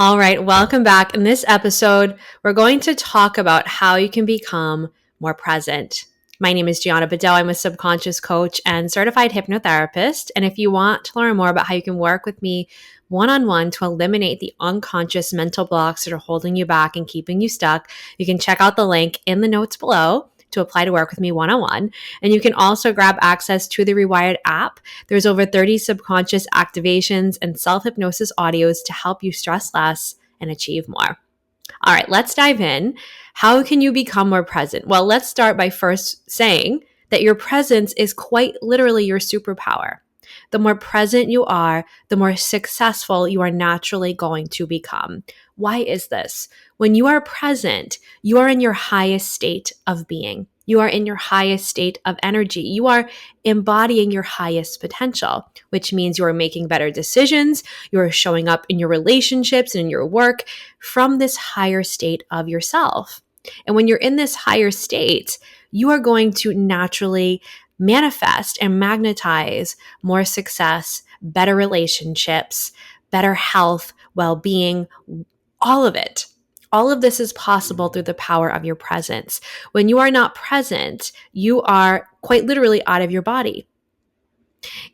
All right, welcome back. In this episode, we're going to talk about how you can become more present. My name is Gianna Badot. I'm a subconscious coach and certified hypnotherapist. And if you want to learn more about how you can work with me one-on-one to eliminate the unconscious mental blocks that are holding you back and keeping you stuck, you can check out the link in the notes below to apply to work with me one-on-one. And you can also grab access to the Rewired app. There's over 30 subconscious activations and self-hypnosis audios to help you stress less and achieve more. All right, let's dive in. How can you become more present? Well, let's start by first saying that your presence is quite literally your superpower. The more present you are, the more successful you are naturally going to become. Why is this? When you are present, you are in your highest state of being. You are in your highest state of energy. You are embodying your highest potential, which means you are making better decisions. You are showing up in your relationships and in your work from this higher state of yourself. And when you're in this higher state, you are going to naturally manifest and magnetize more success, better relationships, better health, well-being, all of it. All of this is possible through the power of your presence. When you are not present, you are quite literally out of your body.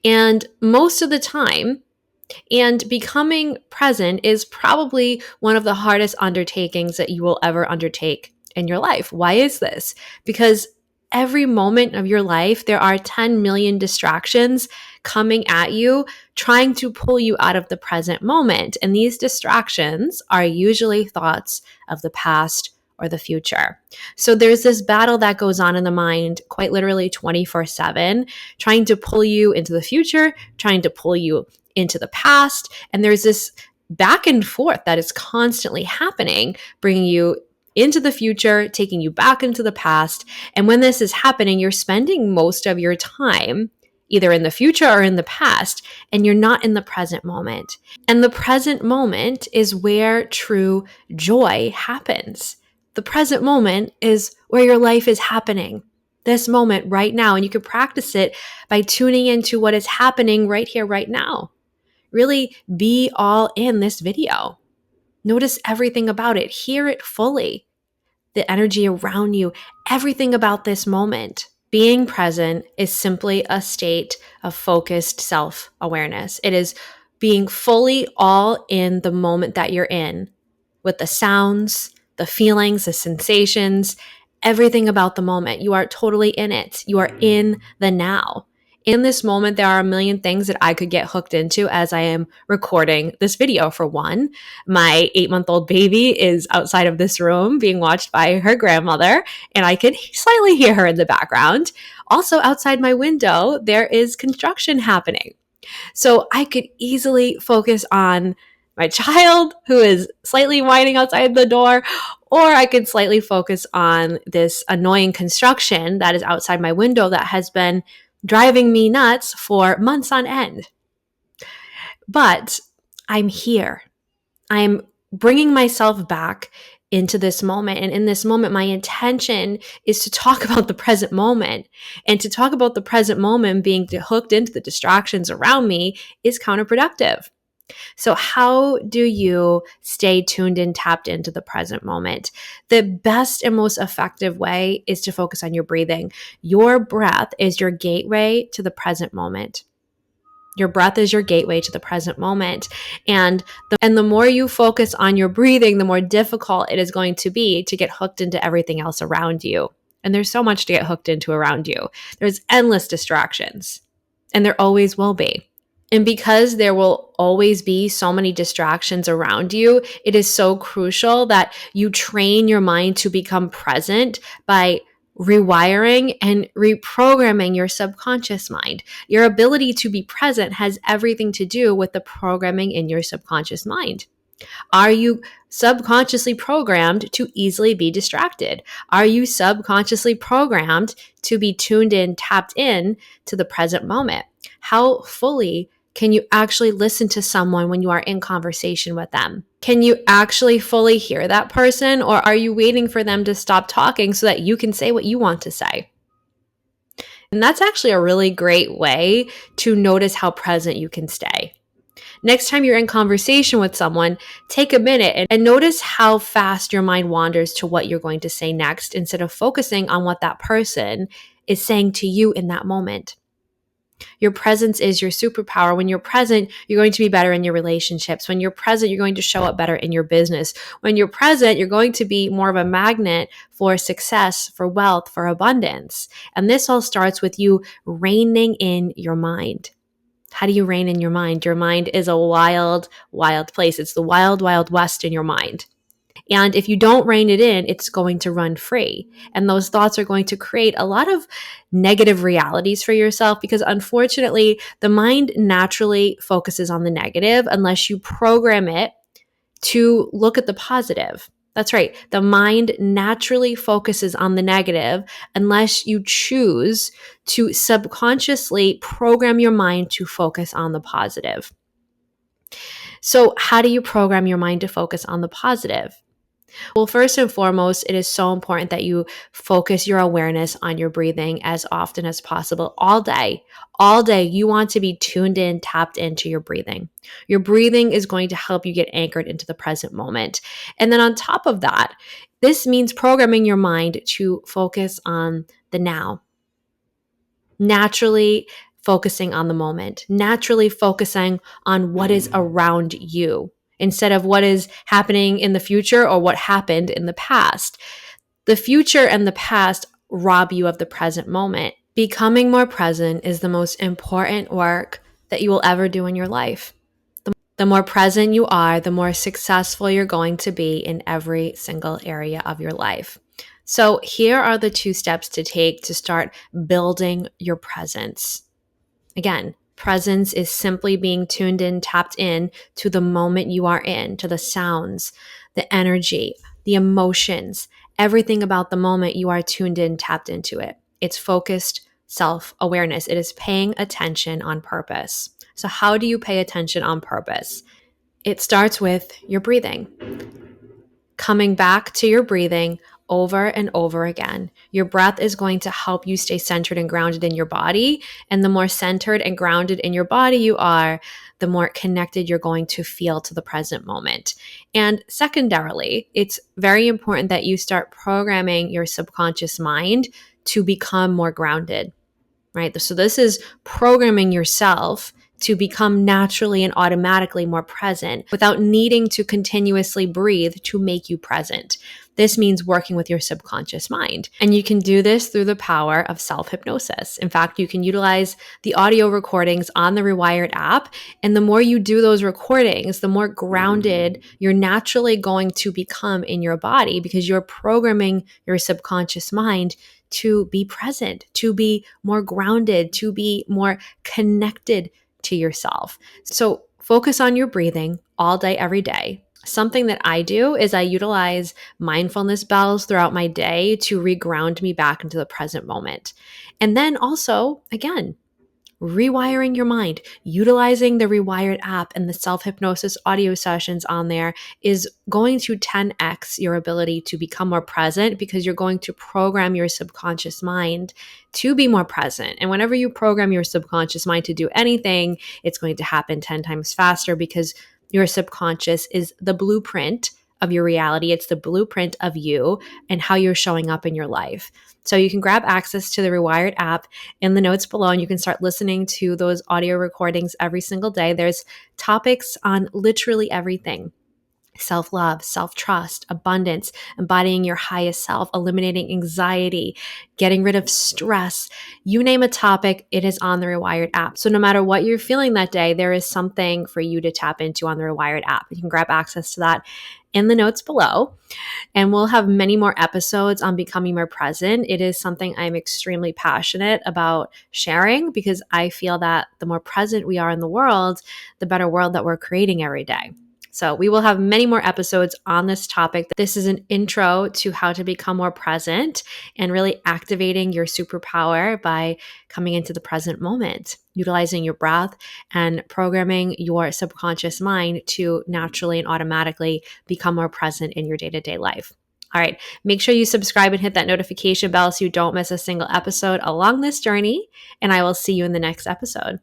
And most of the time, and becoming present is probably one of the hardest undertakings that you will ever undertake in your life. Why is this? Because every moment of your life, there are 10 million distractions coming at you, trying to pull you out of the present moment. And these distractions are usually thoughts of the past or the future. So there's this battle that goes on in the mind quite literally 24/7, trying to pull you into the future, trying to pull you into the past. And there's this back and forth that is constantly happening, bringing you into the future, taking you back into the past. And when this is happening, you're spending most of your time either in the future or in the past, and you're not in the present moment. And the present moment is where true joy happens. The present moment is where your life is happening. This moment right now. And you can practice it by tuning into what is happening right here, right now. Really be all in this video. Notice everything about it. Hear it fully. The energy around you, everything about this moment. Being present is simply a state of focused self-awareness. It is being fully all in the moment that you're in, with the sounds, the feelings, the sensations, everything about the moment. You are totally in it. You are in the now. In this moment, there are a million things that I could get hooked into as I am recording this video. For one, my 8-month-old baby is outside of this room being watched by her grandmother, and I can slightly hear her in the background. Also, outside my window, there is construction happening. So I could easily focus on my child who is slightly whining outside the door, or I could slightly focus on this annoying construction that is outside my window that has been driving me nuts for months on end. But I'm here. I'm bringing myself back into this moment. And in this moment, my intention is to talk about the present moment. And to talk about the present moment being hooked into the distractions around me is counterproductive. So how do you stay tuned and tapped into the present moment? The best and most effective way is to focus on your breathing. Your breath is your gateway to the present moment. Your breath is your gateway to the present moment. And the more you focus on your breathing, the more difficult it is going to be to get hooked into everything else around you. And there's so much to get hooked into around you. There's endless distractions, and there always will be. And because there will always be so many distractions around you, it is so crucial that you train your mind to become present by rewiring and reprogramming your subconscious mind. Your ability to be present has everything to do with the programming in your subconscious mind. Are you subconsciously programmed to easily be distracted? Are you subconsciously programmed to be tuned in, tapped in to the present moment? How fully can you actually listen to someone when you are in conversation with them? Can you actually fully hear that person, or are you waiting for them to stop talking so that you can say what you want to say? And that's actually a really great way to notice how present you can stay. Next time you're in conversation with someone, take a minute and notice how fast your mind wanders to what you're going to say next instead of focusing on what that person is saying to you in that moment. Your presence is your superpower. When you're present, you're going to be better in your relationships. When you're present, you're going to show up better in your business. When you're present, you're going to be more of a magnet for success, for wealth, for abundance. And this all starts with you reining in your mind. How do you rein in your mind? Your mind is a wild, wild place. It's the wild, wild west in your mind. And if you don't rein it in, it's going to run free. And those thoughts are going to create a lot of negative realities for yourself because unfortunately, the mind naturally focuses on the negative unless you program it to look at the positive. That's right. The mind naturally focuses on the negative unless you choose to subconsciously program your mind to focus on the positive. So, how do you program your mind to focus on the positive? Well, first and foremost, it is so important that you focus your awareness on your breathing as often as possible all day. All day, you want to be tuned in, tapped into your breathing. Your breathing is going to help you get anchored into the present moment. And then on top of that, this means programming your mind to focus on the now. Naturally focusing on the moment, naturally focusing on what is around you, instead of what is happening in the future or what happened in the past. The future and the past rob you of the present moment. Becoming more present is the most important work that you will ever do in your life. The more present you are, the more successful you're going to be in every single area of your life. So here are the 2 steps to take to start building your presence. Again, presence is simply being tuned in, tapped in to the moment you are in, to the sounds, the energy, the emotions, everything about the moment you are tuned in, tapped into it. It's focused self-awareness. It is paying attention on purpose. So how do you pay attention on purpose? It starts with your breathing. Coming back to your breathing over and over again. Your breath is going to help you stay centered and grounded in your body. And the more centered and grounded in your body you are, the more connected you're going to feel to the present moment. And secondarily, it's very important that you start programming your subconscious mind to become more grounded, right? So this is programming yourself to become naturally and automatically more present without needing to continuously breathe to make you present. This means working with your subconscious mind. And you can do this through the power of self-hypnosis. In fact, you can utilize the audio recordings on the Rewired app. And the more you do those recordings, the more grounded you're naturally going to become in your body because you're programming your subconscious mind to be present, to be more grounded, to be more connected to yourself. So focus on your breathing all day, every day. Something that I do is I utilize mindfulness bells throughout my day to reground me back into the present moment. And then also, again, rewiring your mind, utilizing the Rewired app and the self-hypnosis audio sessions on there is going to 10x your ability to become more present because you're going to program your subconscious mind to be more present. And whenever you program your subconscious mind to do anything, it's going to happen 10 times faster because your subconscious is the blueprint of your reality. It's the blueprint of you and how you're showing up in your life. So you can grab access to the Rewired app in the notes below, and you can start listening to those audio recordings every single day. There's topics on literally everything. Self-love, self-trust, abundance, embodying your highest self, eliminating anxiety, getting rid of stress. You name a topic, it is on the Rewired app. So no matter what you're feeling that day, there is something for you to tap into on the Rewired app. You can grab access to that in the notes below. And we'll have many more episodes on becoming more present. It is something I'm extremely passionate about sharing because I feel that the more present we are in the world, the better world that we're creating every day. So we will have many more episodes on this topic. This is an intro to how to become more present and really activating your superpower by coming into the present moment, utilizing your breath and programming your subconscious mind to naturally and automatically become more present in your day-to-day life. All right, make sure you subscribe and hit that notification bell so you don't miss a single episode along this journey, and I will see you in the next episode.